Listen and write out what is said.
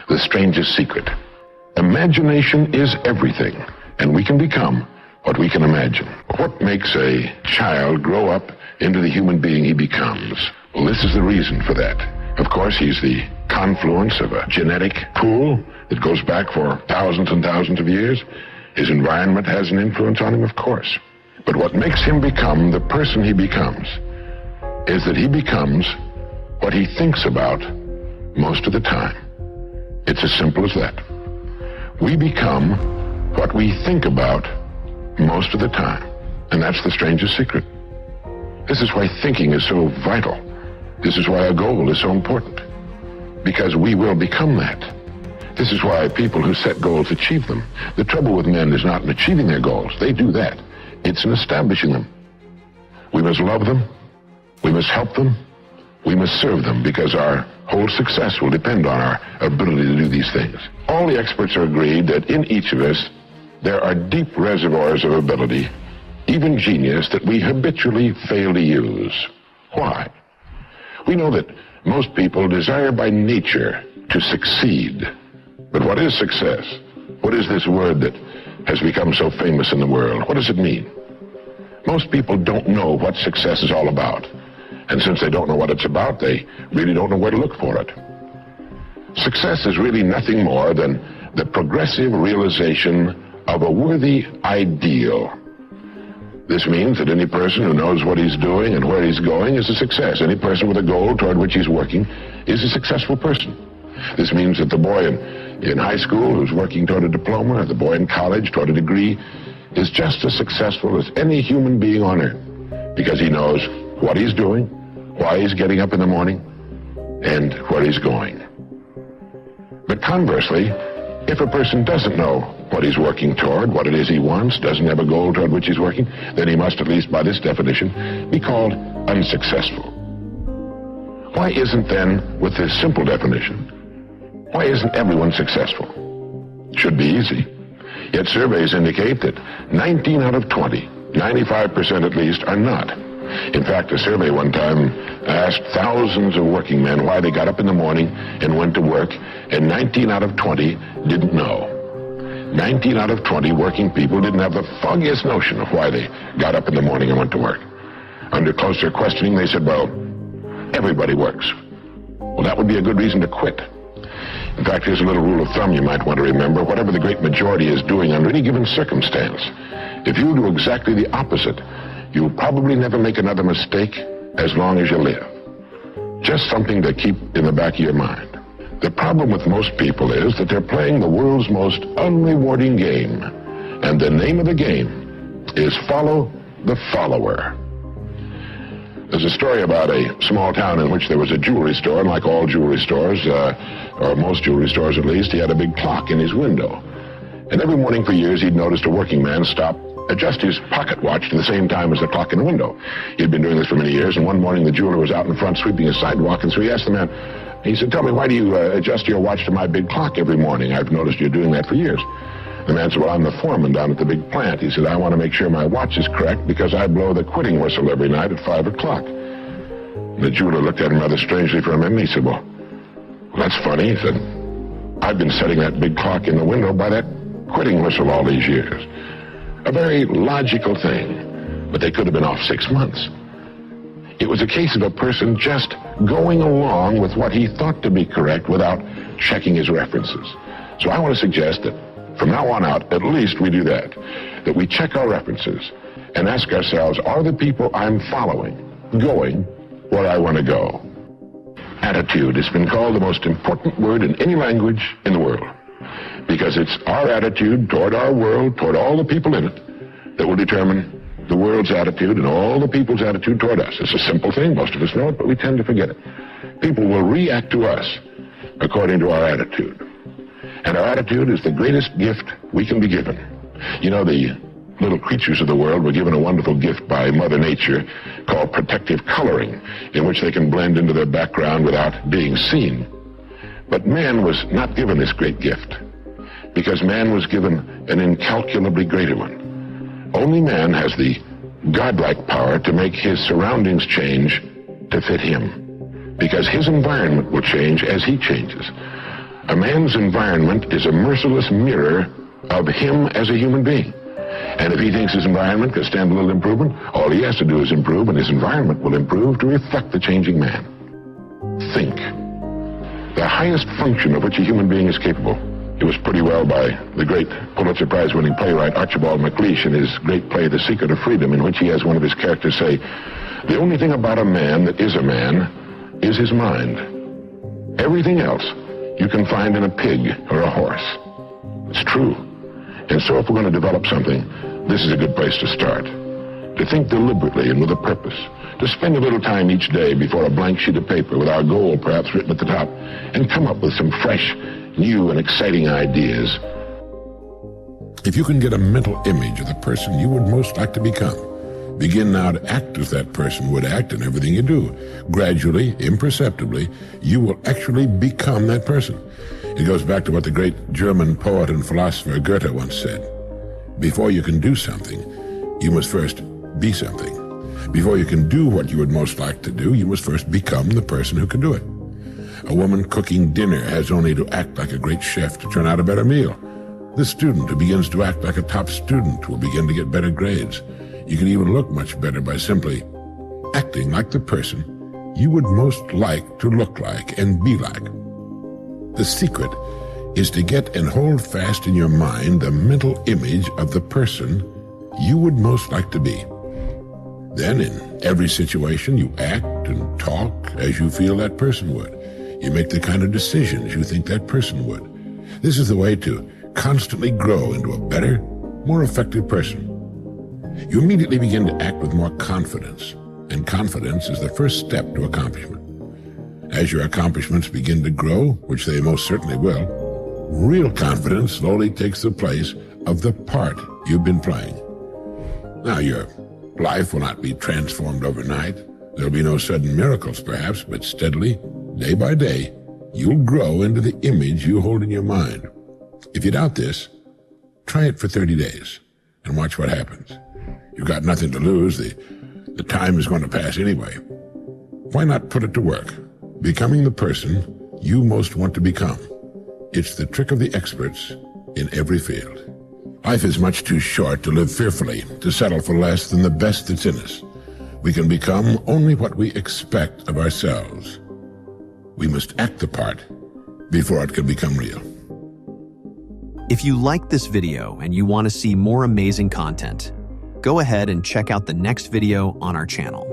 the strangest secret. Imagination is everything, and we can become what we can imagine. What makes a child grow up into the human being he becomes? Well, this is the reason for that. Of course, he's the confluence of a genetic pool that goes back for thousands and thousands of years. His environment has an influence on him, of course. But what makes him become the person he becomes is that he becomes what he thinks about most of the time. It's as simple as that. We become what we think about most of the time. And that's the strangest secret. This is why thinking is so vital. This is why a goal is so important. Because we will become that. This is why people who set goals achieve them. The trouble with men is not in achieving their goals. They do that. It's in establishing them. We must love them. We must help them. We must serve them, because our whole success will depend on our ability to do these things. All the experts are agreed that in each of us, there are deep reservoirs of ability, even genius, that we habitually fail to use. Why? We know that most people desire by nature to succeed. But what is success? What is this word that has become so famous in the world? What does it mean? Most people don't know what success is all about. And since they don't know what it's about, they really don't know where to look for it. Success is really nothing more than the progressive realization of a worthy ideal. This means that any person who knows what he's doing and where he's going is a success. Any person with a goal toward which he's working is a successful person. This means that the boy in high school who's working toward a diploma, or the boy in college toward a degree, is just as successful as any human being on earth, because he knows what he's doing, why he's getting up in the morning, and where he's going. But conversely, if a person doesn't know what he's working toward, what it is he wants, doesn't have a goal toward which he's working, then he must, at least by this definition, be called unsuccessful. Why isn't then, with this simple definition, why isn't everyone successful? It should be easy. Yet surveys indicate that 19 out of 20, 95% at least, are not. In fact, a survey one time asked thousands of working men why they got up in the morning and went to work, and 19 out of 20 didn't know. 19 out of 20 working people didn't have the foggiest notion of why they got up in the morning and went to work. Under closer questioning, they said, well, everybody works. Well, that would be a good reason to quit. In fact, here's a little rule of thumb you might want to remember. Whatever the great majority is doing under any given circumstance, if you do exactly the opposite, you'll probably never make another mistake as long as you live. Just something to keep in the back of your mind. The problem with most people is that they're playing the world's most unrewarding game. And the name of the game is follow the follower. There's a story about a small town in which there was a jewelry store, and like all jewelry stores, or most jewelry stores at least, he had a big clock in his window. And every morning for years he'd noticed a working man stop, adjust his pocket watch to the same time as the clock in the window. He'd been doing this for many years, and one morning the jeweler was out in front sweeping his sidewalk, and so he asked the man, he said, tell me, why do you adjust your watch to my big clock every morning? I've noticed you're doing that for years. The man said, well, I'm the foreman down at the big plant. He said, I want to make sure my watch is correct because I blow the quitting whistle every night at 5 o'clock. The jeweler looked at him rather strangely for a minute. He said, well, that's funny. He said, I've been setting that big clock in the window by that quitting whistle all these years. A very logical thing, but they could have been off 6 months. It was a case of a person just going along with what he thought to be correct without checking his references. So I want to suggest that from now on out, at least we do that we check our references and ask ourselves, are the people I'm following going where I want to go? Attitude has been called the most important word in any language in the world, because it's our attitude toward our world, toward all the people in it, that will determine the world's attitude and all the people's attitude toward us. It's a simple thing. Most of us know it, but we tend to forget it. People will react to us according to our attitude. And our attitude is the greatest gift we can be given. You know, the little creatures of the world were given a wonderful gift by Mother Nature called protective coloring, in which they can blend into their background without being seen. But man was not given this great gift, because man was given an incalculably greater one. Only man has the godlike power to make his surroundings change to fit him, because his environment will change as he changes. A man's environment is a merciless mirror of him as a human being. And if he thinks his environment can stand a little improvement, all he has to do is improve, and his environment will improve to reflect the changing man. Think. The highest function of which a human being is capable. It was pretty well by the great Pulitzer Prize-winning playwright Archibald MacLeish in his great play, The Secret of Freedom, in which he has one of his characters say, "The only thing about a man that is a man is his mind. Everything else you can find in a pig or a horse." It's true. And so if we're going to develop something, this is a good place to start. To think deliberately and with a purpose. To spend a little time each day before a blank sheet of paper with our goal perhaps written at the top, and come up with some fresh, new and exciting ideas. If you can get a mental image of the person you would most like to become, begin now to act as that person would act in everything you do. Gradually, imperceptibly, you will actually become that person. It goes back to what the great German poet and philosopher Goethe once said. Before you can do something, you must first be something. Before you can do what you would most like to do, you must first become the person who can do it. A woman cooking dinner has only to act like a great chef to turn out a better meal. The student who begins to act like a top student will begin to get better grades. You can even look much better by simply acting like the person you would most like to look like and be like. The secret is to get and hold fast in your mind the mental image of the person you would most like to be. Then in every situation you act and talk as you feel that person would. You make the kind of decisions you think that person would. This is the way to constantly grow into a better, more effective person. You immediately begin to act with more confidence, and confidence is the first step to accomplishment. As your accomplishments begin to grow, which they most certainly will, real confidence slowly takes the place of the part you've been playing. Now, your life will not be transformed overnight. There'll be no sudden miracles, perhaps, but steadily, day by day, you'll grow into the image you hold in your mind. If you doubt this, try it for 30 days and watch what happens. You've got nothing to lose. The time is going to pass anyway. Why not put it to work, becoming the person you most want to become? It's the trick of the experts in every field. Life is much too short to live fearfully, to settle for less than the best that's in us. We can become only what we expect of ourselves. We must act the part before it can become real. If you liked this video and you want to see more amazing content, go ahead and check out the next video on our channel.